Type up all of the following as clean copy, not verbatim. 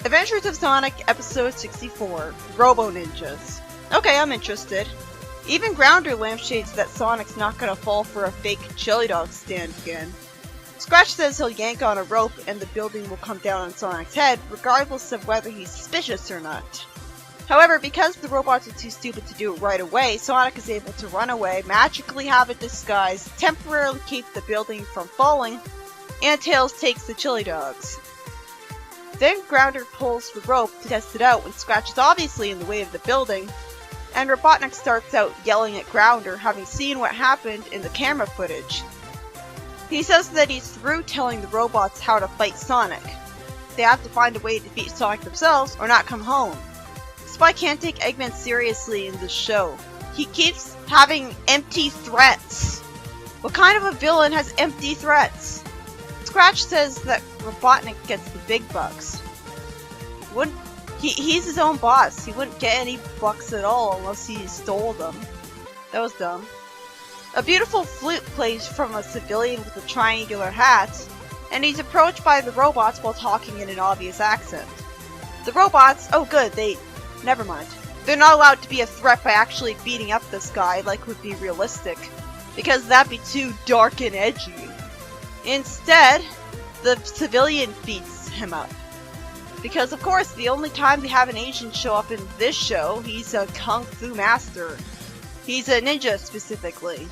Adventures of Sonic, Episode 64, Robo Ninjas. Okay, I'm interested. Even Grounder lampshades that Sonic's not gonna fall for a fake chili dog stand again. Scratch says he'll yank on a rope and the building will come down on Sonic's head, regardless of whether he's suspicious or not. However, because the robots are too stupid to do it right away, Sonic is able to run away, magically have a disguise, temporarily keep the building from falling, and Tails takes the chili dogs. Then Grounder pulls the rope to test it out when Scratch is obviously in the way of the building, and Robotnik starts out yelling at Grounder, having seen what happened in the camera footage. He says that he's through telling the robots how to fight Sonic. They have to find a way to defeat Sonic themselves or not come home. Spike can't take Eggman seriously in this show. He keeps having empty threats. What kind of a villain has empty threats? Scratch says that Robotnik gets the big bucks. He's his own boss. He wouldn't get any bucks at all unless he stole them. That was dumb. A beautiful flute plays from a civilian with a triangular hat, and he's approached by the robots while talking in an obvious accent. The robots, oh good, never mind. They're not allowed to be a threat by actually beating up this guy like would be realistic, because that'd be too dark and edgy. Instead, the civilian beats him up. Because of course, the only time they have an Asian show up in this show, he's a kung fu master. He's a ninja specifically.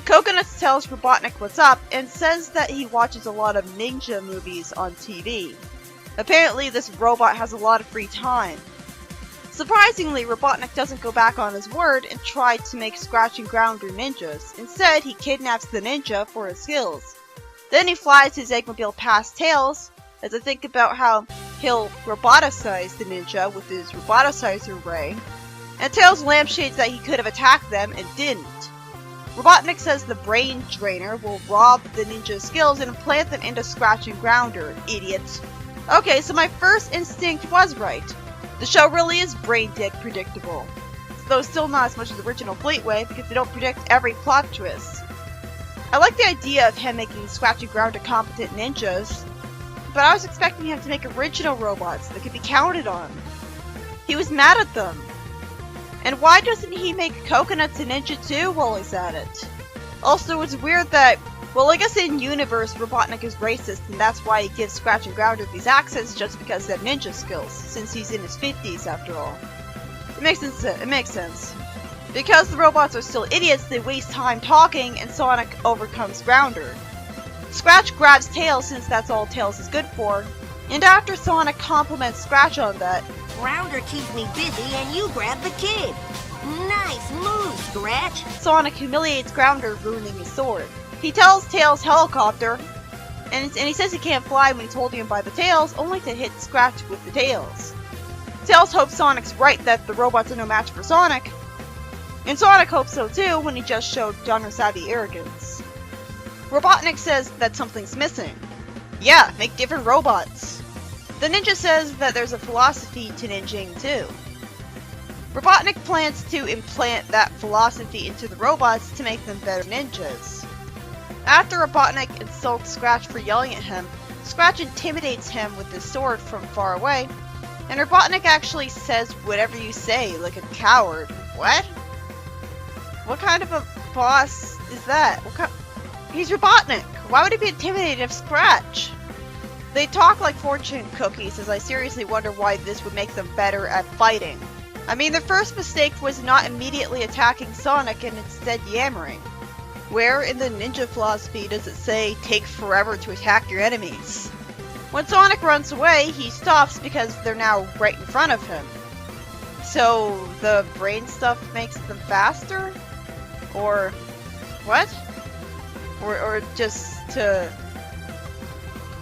Coconuts tells Robotnik what's up and says that he watches a lot of ninja movies on TV. Apparently this robot has a lot of free time. Surprisingly, Robotnik doesn't go back on his word and try to make Scratch and Grounder ninjas. Instead, he kidnaps the ninja for his skills. Then he flies his Eggmobile past Tails, as I think about how he'll roboticize the ninja with his roboticizer ray, and Tails lampshades that he could have attacked them and didn't. Robotnik says the brain drainer will rob the ninja's skills and implant them into Scratch and Grounder, idiots. Okay, so my first instinct was right. The show really is brain dead predictable. Though still not as much as the original Fleetway because they don't predict every plot twist. I like the idea of him making Scratch and Grounder competent ninjas, but I was expecting him to make original robots that could be counted on. He was mad at them. And why doesn't he make Coconuts a ninja too while he's at it? Also, it's weird that, well, I guess in universe Robotnik is racist and that's why he gives Scratch and Grounder these accents just because they have ninja skills, since he's in his 50s after all. It makes sense. Because the robots are still idiots, they waste time talking and Sonic overcomes Grounder. Scratch grabs Tails since that's all Tails is good for, and after Sonic compliments Scratch on that, Grounder keeps me busy and you grab the kid. Nice move, Scratch. Sonic humiliates Grounder, ruining his sword. He tells Tails helicopter, and he says he can't fly when he's holding him by the tails, only to hit Scratch with the tails. Tails hopes Sonic's right that the robots are no match for Sonic, and Sonic hopes so too when he just showed Donner Savvy arrogance. Robotnik says that something's missing. Yeah, make different robots. The ninja says that there's a philosophy to ninjing too. Robotnik plans to implant that philosophy into the robots to make them better ninjas. After Robotnik insults Scratch for yelling at him, Scratch intimidates him with his sword from far away, and Robotnik actually says whatever you say, like a coward. What? What kind of a boss is that? He's Robotnik! Why would he be intimidated of Scratch? They talk like fortune cookies, as I seriously wonder why this would make them better at fighting. I mean, their first mistake was not immediately attacking Sonic and instead yammering. Where in the ninja philosophy does it say, take forever to attack your enemies? When Sonic runs away, he stops because they're now right in front of him. So, the brain stuff makes them faster? Or what? Or just to...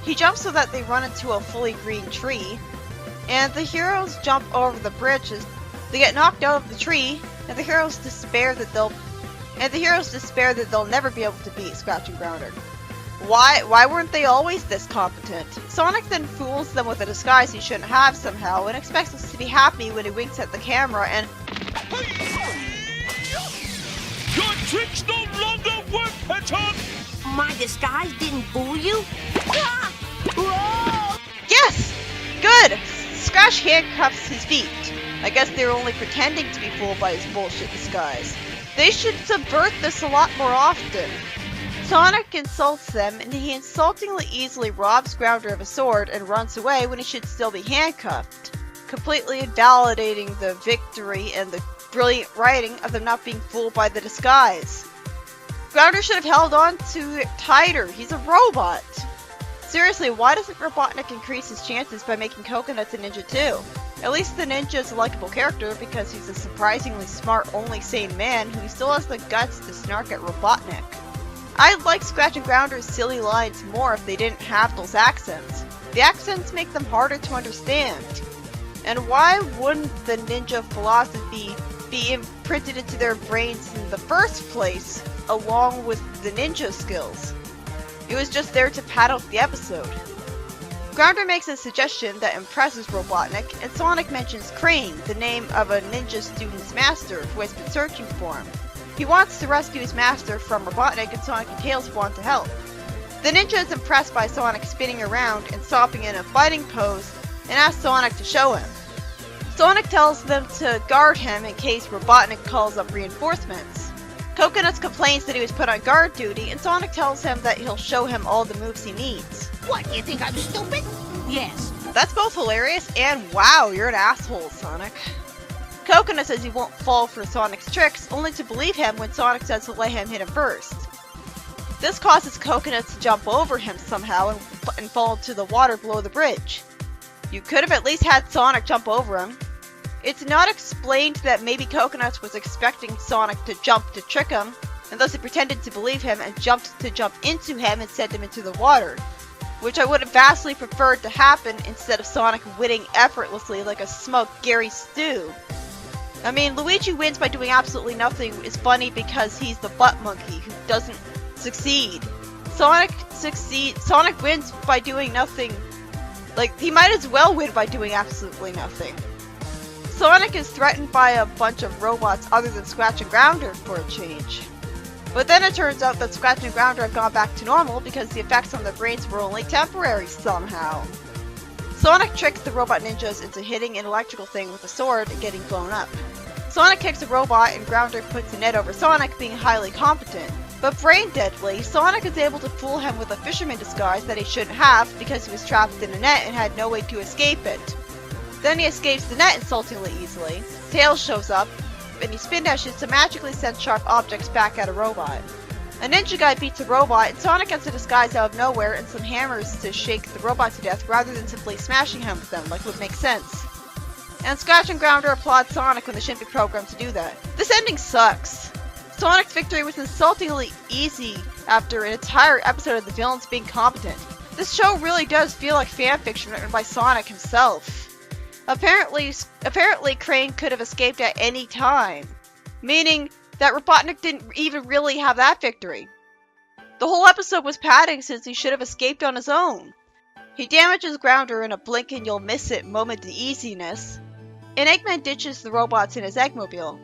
He jumps so that they run into a fully green tree, and the heroes jump over the bridges. They get knocked out of the tree, and the heroes despair that they'll never be able to beat Scratch and Grounder. Why weren't they always this competent? Sonic then fools them with a disguise he shouldn't have somehow, and expects us to be happy when he winks at the camera and... Your tricks no longer work, Peton! My disguise didn't fool you? Ah! Yes! Good! Scratch handcuffs his feet. I guess they were only pretending to be fooled by his bullshit disguise. They should subvert this a lot more often. Sonic insults them, and he insultingly easily robs Grounder of a sword and runs away when he should still be handcuffed, completely invalidating the victory and the brilliant writing of them not being fooled by the disguise. Grounder should have held on to it tighter. He's a robot. Seriously, why doesn't Robotnik increase his chances by making Coconuts a ninja too? At least the ninja is a likable character because he's a surprisingly smart, only sane man who still has the guts to snark at Robotnik. I'd like Scratch and Grounder's silly lines more if they didn't have those accents. The accents make them harder to understand. And why wouldn't the ninja philosophy be imprinted into their brains in the first place, along with the ninja skills? It was just there to pad out the episode. Grounder makes a suggestion that impresses Robotnik, and Sonic mentions Crane, the name of a ninja student's master who has been searching for him. He wants to rescue his master from Robotnik, and Sonic and Tails want to help. The ninja is impressed by Sonic spinning around and stopping in a fighting pose and asks Sonic to show him. Sonic tells them to guard him in case Robotnik calls up reinforcements. Coconuts complains that he was put on guard duty, and Sonic tells him that he'll show him all the moves he needs. What, you think I'm stupid? Yes. That's both hilarious and wow, you're an asshole, Sonic. Coconut says he won't fall for Sonic's tricks, only to believe him when Sonic says to let him hit him first. This causes Coconut to jump over him somehow and fall into the water below the bridge. You could have at least had Sonic jump over him. It's not explained that maybe Coconut was expecting Sonic to jump to trick him, and thus he pretended to believe him and jumped to jump into him and sent him into the water, which I would have vastly preferred to happen instead of Sonic winning effortlessly like a smoked Gary Stew. I mean, Luigi wins by doing absolutely nothing is funny because he's the butt monkey who doesn't succeed. Sonic wins by doing nothing. Like, he might as well win by doing absolutely nothing. Sonic is threatened by a bunch of robots other than Scratch and Grounder for a change. But then it turns out that Scratch and Grounder have gone back to normal because the effects on their brains were only temporary somehow. Sonic tricks the robot ninjas into hitting an electrical thing with a sword and getting blown up. Sonic kicks a robot and Grounder puts a net over Sonic, being highly competent. But brain deadly, Sonic is able to fool him with a fisherman disguise that he shouldn't have because he was trapped in a net and had no way to escape it. Then he escapes the net insultingly easily. Tails shows up, and he spin dashes to magically send sharp objects back at a robot. A ninja guy beats a robot, and Sonic gets a disguise out of nowhere and some hammers to shake the robot to death rather than simply smashing him with them, like would make sense. And Scratch and Grounder applaud Sonic when they shouldn't be programmed to do that. This ending sucks. Sonic's victory was insultingly easy after an entire episode of the villains being competent. This show really does feel like fanfiction written by Sonic himself. Apparently Crane could have escaped at any time, meaning that Robotnik didn't even really have that victory. The whole episode was padding since he should have escaped on his own. He damages Grounder in a blink and you'll miss it moment of easiness, and Eggman ditches the robots in his Eggmobile.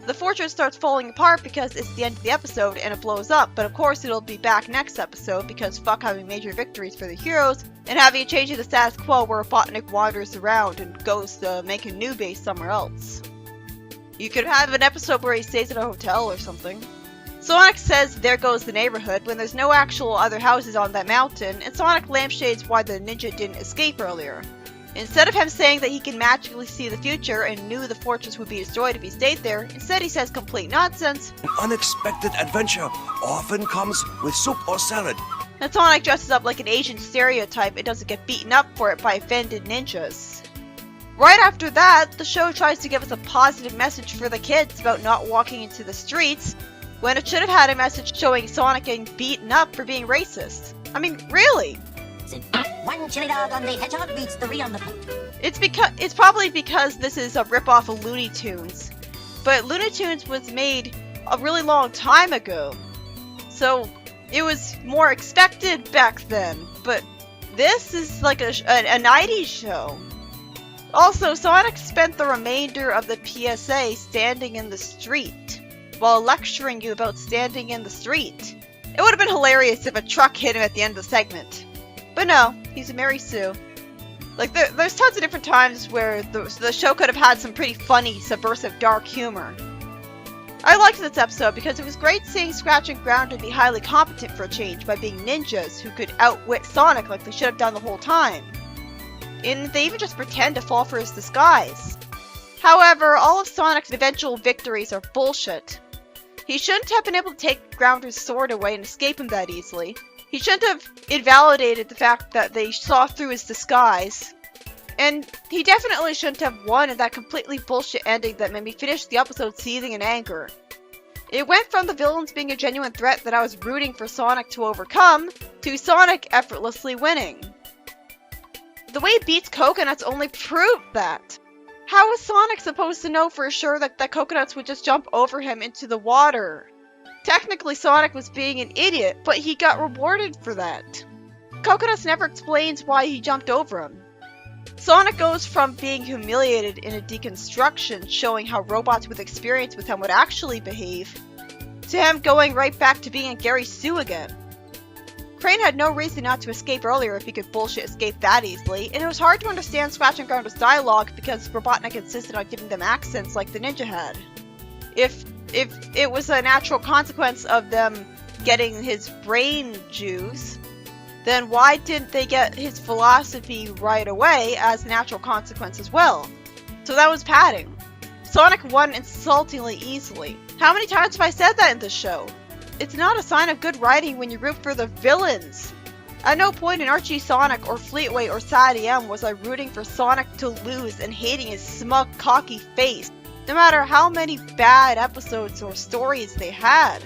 The fortress starts falling apart because it's the end of the episode and it blows up, but of course it'll be back next episode because fuck having major victories for the heroes and having a change in the status quo where Robotnik wanders around and goes to make a new base somewhere else. You could have an episode where he stays at a hotel or something. Sonic says there goes the neighborhood when there's no actual other houses on that mountain, and Sonic lampshades why the ninja didn't escape earlier. Instead of him saying that he can magically see the future and knew the fortress would be destroyed if he stayed there, instead he says complete nonsense. An unexpected adventure often comes with soup or salad. And Sonic dresses up like an Asian stereotype and doesn't get beaten up for it by offended ninjas. Right after that, the show tries to give us a positive message for the kids about not walking into the streets, when it should have had a message showing Sonic getting beaten up for being racist. I mean, really? One chili dog on the hedgehog beats 3 on the boat. It's probably because this is a ripoff of Looney Tunes. But Looney Tunes was made a really long time ago. So it was more expected back then. But this is like a 90s show. Also, Sonic spent the remainder of the PSA standing in the street, while lecturing you about standing in the street. It would have been hilarious if a truck hit him at the end of the segment. But no, he's a Mary Sue. Like, there's tons of different times where the show could have had some pretty funny, subversive, dark humor. I liked this episode because it was great seeing Scratch and Grounder be highly competent for a change by being ninjas who could outwit Sonic like they should have done the whole time. And they even just pretend to fall for his disguise. However, all of Sonic's eventual victories are bullshit. He shouldn't have been able to take Grounder's sword away and escape him that easily. He shouldn't have invalidated the fact that they saw through his disguise. And he definitely shouldn't have won in that completely bullshit ending that made me finish the episode seething in anger. It went from the villains being a genuine threat that I was rooting for Sonic to overcome, to Sonic effortlessly winning. The way it beats Coconuts only proved that. How was Sonic supposed to know for sure that the Coconuts would just jump over him into the water? Technically, Sonic was being an idiot, but he got rewarded for that. Coconuts never explains why he jumped over him. Sonic goes from being humiliated in a deconstruction, showing how robots with experience with him would actually behave, to him going right back to being a Gary Sue again. Crane had no reason not to escape earlier if he could bullshit escape that easily, and it was hard to understand Scratch and Grounder's dialogue because Robotnik insisted on giving them accents like the ninja had. If it was a natural consequence of them getting his brain juice, then why didn't they get his philosophy right away as a natural consequence as well? So that was padding. Sonic won insultingly easily. How many times have I said that in this show? It's not a sign of good writing when you root for the villains. At no point in Archie Sonic or Fleetway or Sad EM was I rooting for Sonic to lose and hating his smug, cocky face, no matter how many bad episodes or stories they had.